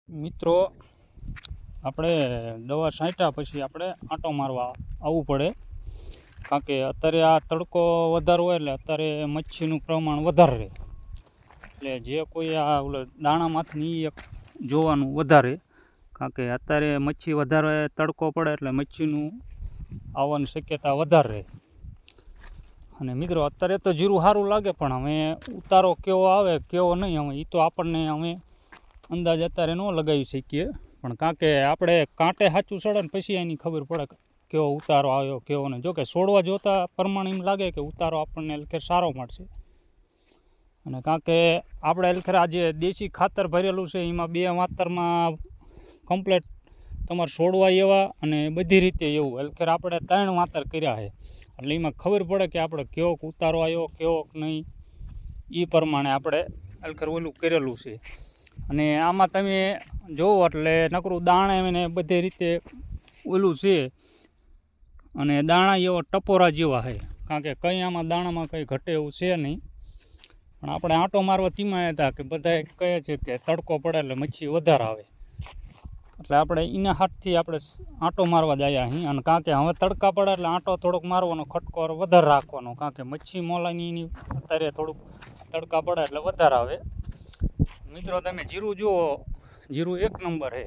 મિત્રો આપણે દવા છાંટ્યા પછી આપણે આંટો મારવા આવવું પડે, કારણ કે અત્યારે આ તડકો વધારે હોય એટલે અત્યારે મચ્છીનું પ્રમાણ વધારે રહે. એટલે જે કોઈ આ દાણામાંથી એક જોવાનું વધારે, કારણ કે અત્યારે મચ્છી વધારે તડકો પડે એટલે મચ્છીનું આવવાની શક્યતા વધારે રહે. અને મિત્રો અત્યારે તો જીરું સારું લાગે, પણ હવે ઉતારો કેવો આવે કેવો નહીં હવે એ તો આપણને અમે અંદાજ અત્યારે ન લગાવી શકીએ. પણ કારણ કે આપણે કાંટે સાચું ચડે ને પછી એની ખબર પડે કેવો ઉતારો આવ્યો કેવો નહીં. જોકે છોડવા જોતા પ્રમાણે એમ લાગે કે ઉતારો આપણને એલખે સારો મળશે. અને કારણ કે આપણે એલખે આજે દેશી ખાતર ભરેલું છે, એમાં 2 માતરમાં કમ્પ્લેટ તમારે છોડવા એવા અને બધી રીતે એવું એલખે આપણે 3 માતર કર્યા છે. એટલે એમાં ખબર પડે કે આપણે કેવો ઉતારો આવ્યો કેવો નહીં, એ પ્રમાણે આપણે એલખર ઓલું કરેલું છે. અને આમાં તમે જોવો એટલે નકરું દાણા એને બધી રીતે ઓલું છે, અને દાણા એવા ટપોરા જેવા છે, કારણ કે કંઈ આમાં દાણામાં કંઈ ઘટે એવું છે નહીં. પણ આપણે આંટો મારવા તેમાં હતા કે બધા કહે છે કે તડકો પડે એટલે મચ્છી વધારે આવે, એટલે આપણે એના હાથથી આપણે આંટો મારવા જાય અહીં. અને કારણ કે હવે તડકા પડે એટલે આંટો થોડોક મારવાનો ખટકો વધારે રાખવાનો, કારણ કે મચ્છી મોલાની અત્યારે થોડુંક તડકા પડે એટલે વધારે આવે. મિત્રો તમે જીરું જુઓ, જીરું 1 નંબર છે.